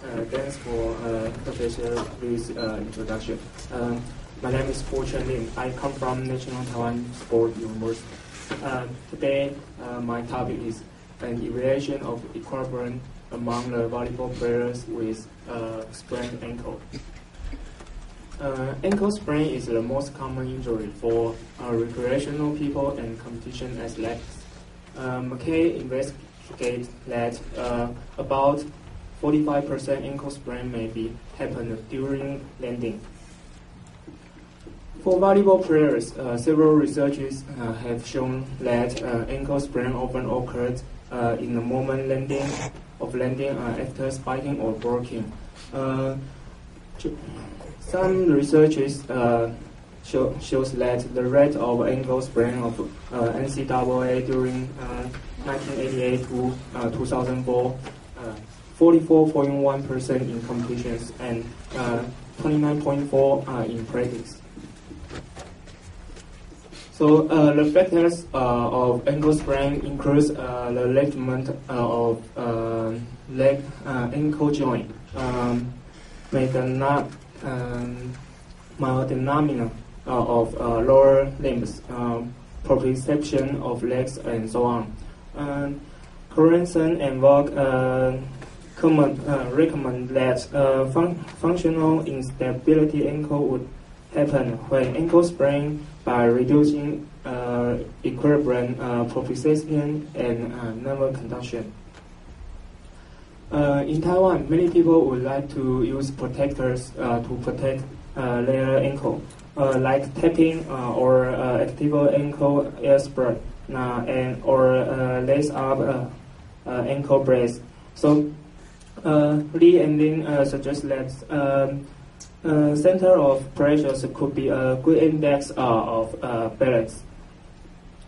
Thanks for Professor Liu's introduction. My name is Guo Chiuan LIN. I come from National Taiwan Sport University. Today, my topic is an evaluation of equilibrium among the volleyball players with sprained ankle. Ankle sprain is the most common injury for recreational people and competition athletes. McKay investigates that about 45% ankle sprain may be happen during landing. For volleyball players, several researches have shown that ankle sprain often occurs in the moment of landing after spiking or blocking. Some researches shows that the rate of ankle sprain of NCAA during 1988 to 2004, 44.1% in competitions and 29.4% in practice. So the factors of ankle sprain includes the ligament of leg ankle joint, myodynamic of lower limbs, proprioception of legs, and so on. Corenson and Vogt recommend that functional instability ankle would happen when ankle sprain by reducing equilibrium, proprioception, and nerve conduction. In Taiwan, many people would like to use protectors to protect their ankle, like tapping or active ankle airspread, or lace up ankle brace. So Lee and Lin suggest that center of pressures could be a good index of balance.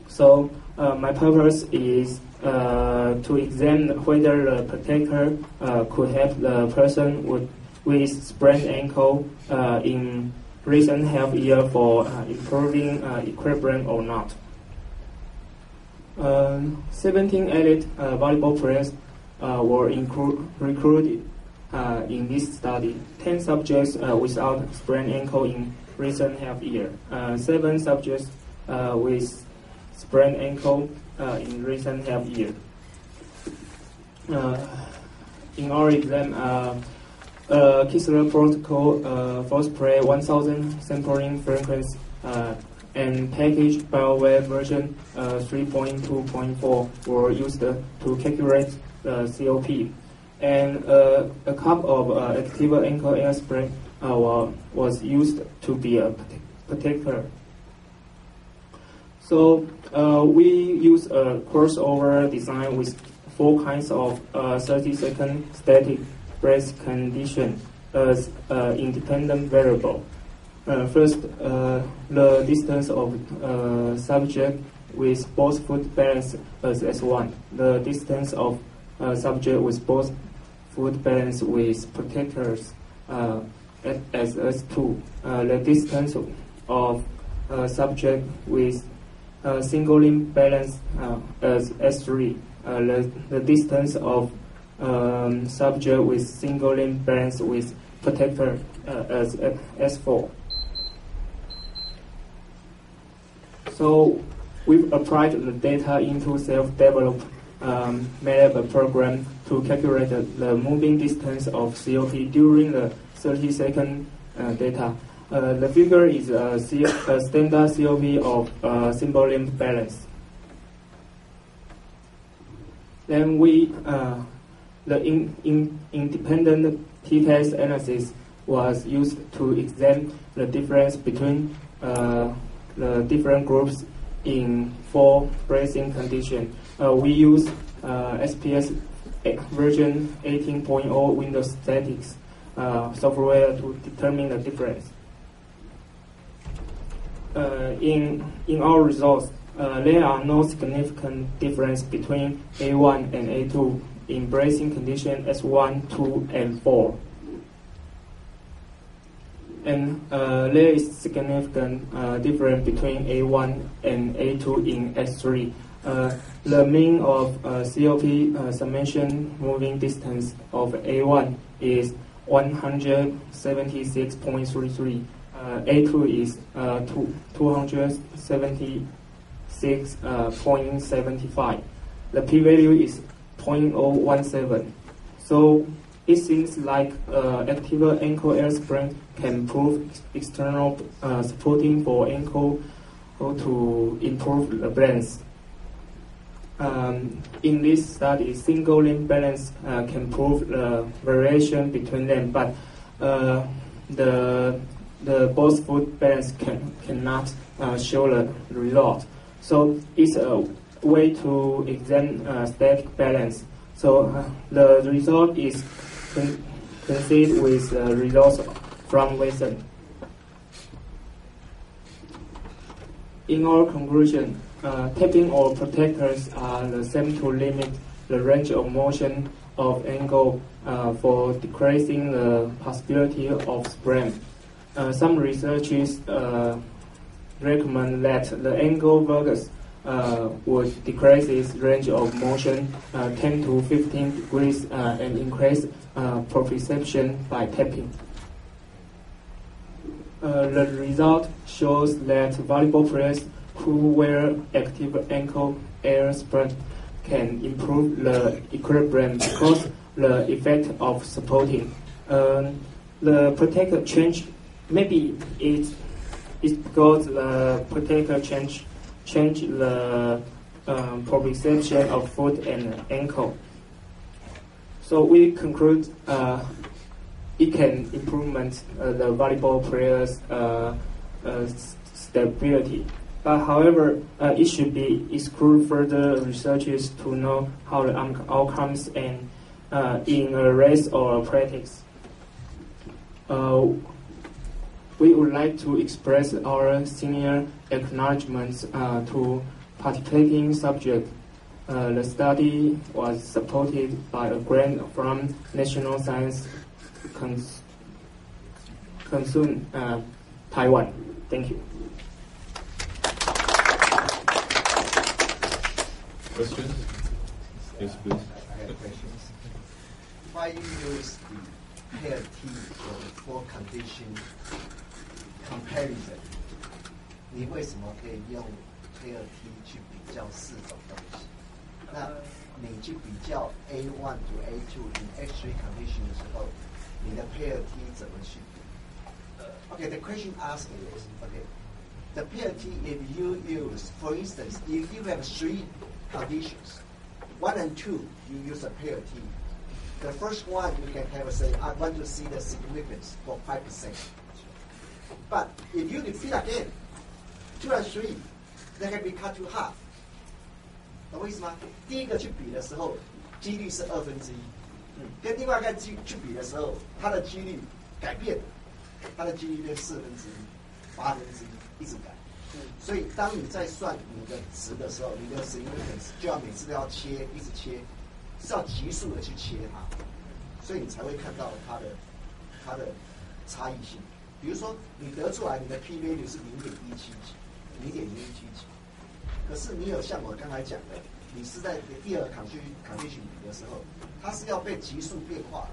So my purpose is to examine whether the protector could help the person with sprained ankle in recent health year for improving equilibrium or not. 17 elite volleyball players were recruited in this study. 10 subjects without sprained ankle in recent health year. 7 subjects with sprained ankle in recent health year. In our exam, Kissler protocol first play 1000 sampling frequency and package BioWare version 3.2.4 were used to calculate the COP. And a cup of active ankle airspray was used to be a protector. So we use a crossover design with 4 kinds of 30-second static brace condition as independent variable. First, the distance of subject with both foot balance as S1. The distance of subject with both foot balance with protectors as S2. The distance of subject with single limb balance as S3. The distance of subject with single limb balance with protector as S4. So we've applied the data into self-developed MATLAB program to calculate the moving distance of COP during the 30-second data. The figure is a standard COP of single limb balance. Then the independent t-test analysis was used to examine the difference between the different groups in 4 bracing conditions. We use SPS version 18.0 Windows Statics software to determine the difference. In our results, there are no significant difference between A1 and A2 in bracing condition S1, 2, and 4. And there is significant difference between A1 and A2 in S3. The mean of COP summation moving distance of A1 is 176.33. A2 is 276.75. The p-value is 0.017. So it seems like active ankle air spring can prove external supporting for ankle to improve the balance. In this study, single limb balance can prove the variation between them, but the both foot balance cannot show the result. So it's a way to examine static balance. So the result is consistent with the results from Wilson. In our conclusion, tapping or protectors are the same to limit the range of motion of ankle for decreasing the possibility of sprain. Some researchers recommend that the ankle valgus would decrease its range of motion 10 to 15 degrees and increase proprioception by tapping. The result shows that volleyball players who wear active ankle air spring can improve the equilibrium because the effect of supporting. The protector change, maybe it's because the protector change the proprioception of foot and ankle. So we conclude it can improve the volleyball players' stability. But however, it should be exclude further researches to know how the outcomes and in a race or practice. We would like to express our sincere acknowledgments to participating subjects. The study was supported by a grant from National Science Concern Taiwan. Thank you. Questions? Yes, please. I have questions. Why you use the pair T for condition comparison? 你为什么可以用 pair T 去比较四种东西？那你去比较 A1 to A2 in X3 condition 的时候，你的 pair T 怎么去比 ？Okay, the question asked is, okay, the pair T if you use, for instance, if you have 3 conditions, 1 and 2, you use a pair T. The first one you can have a say, I want to see the significance for 5%. But if you repeat again, 2 and 3, they can be cut to half. 懂我意思吗？第一个去比的时候，几率是1/2，跟另外一个去比的时候，它的几率改变，它的几率变1/4、1/8，一直改。所以当你在算你的值的时候，你的 significance 就要每次都要切，一直切，是要急速的去切它，所以你才会看到它的差异性。比如说你得出来你的 p value 是0.177几，可是你有像我刚才讲的，你是在第二 condition 比的时候，它是要被急速变化的。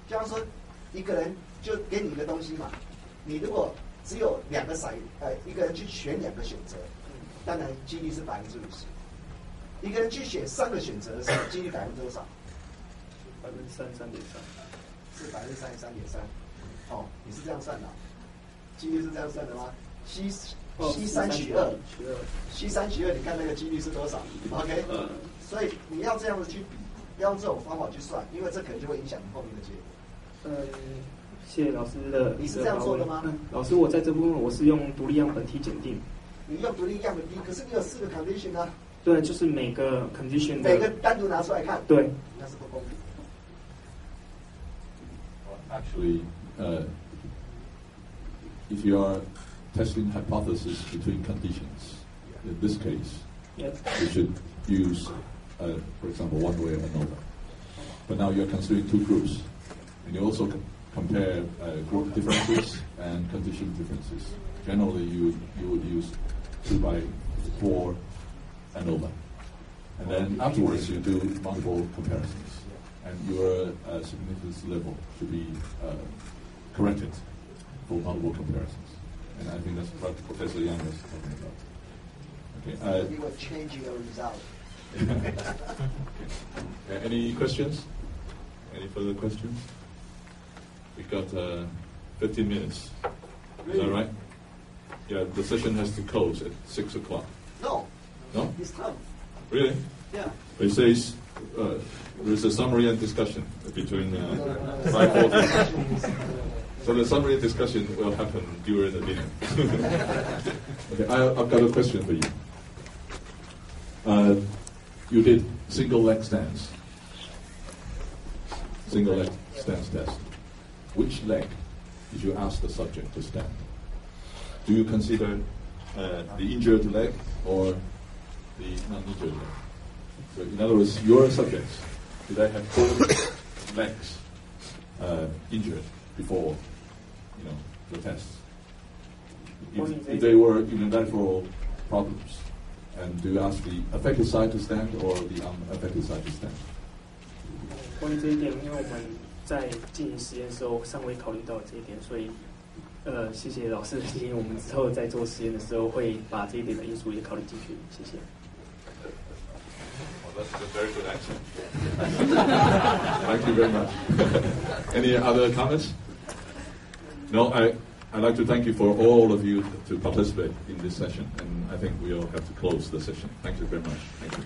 比方说一个人就给你一个东西嘛，你如果只有2个骰，一个人去选2个选择，当然几率是50%。一个人去选3个选择的时候，几率多少？33.3%。是33.3%。哦，你是这样算的，几率是这样算的吗？C3取2，你看那个几率是多少 ？OK， 所以你要这样子去比，要用这种方法去算，因为这可能就会影响你后面的结果。谢谢老师的。你是这样做的吗？老师，我在这部分我是用独立样本题检定。你用独立样本题，可是你有4个 condition 啊。对，就是每个 condition 每个单独拿出来看。对，那是不公平。Actually, if you are testing hypothesis between conditions, in this case, yes, you should use, for example, one way or another. But now you're considering 2 groups, and you also compare group differences and condition differences. Generally, you would use 2 by 4 and over. And then afterwards, you do multiple comparisons. And your significance level should be corrected for multiple comparisons. And I think that's what Professor Yang was talking about. Okay. You will change your result. Okay. Any questions? Any further questions? We've got 15 minutes. Is that right? Yeah, the session has to close at 6 o'clock. No. No? It's time. Really? Yeah. It says there's a summary and discussion between 5:40. So the summary and discussion will happen during the dinner. Okay, I've got a question for you. You did single leg stance. Single leg stance test. Which leg did you ask the subject to stand? Do you consider the injured leg or the non-injured leg? So in other words, your subjects, did they have both legs injured before, the test? If they were unilateral problems, and do you ask the affected side to stand or the unaffected side to stand? 关于这一点，因为我们在进行实验的时候尚未考虑到这一点，所以谢谢老师的建议，我们之后在做实验的时候会把这一点的因素也考虑进去。谢谢。Well, that's a very good answer. Thank you very much. Any other comments? No, I'd like to thank you for all of you to participate in this session, and I think we'll have to close the session. Thank you very much. Thank you.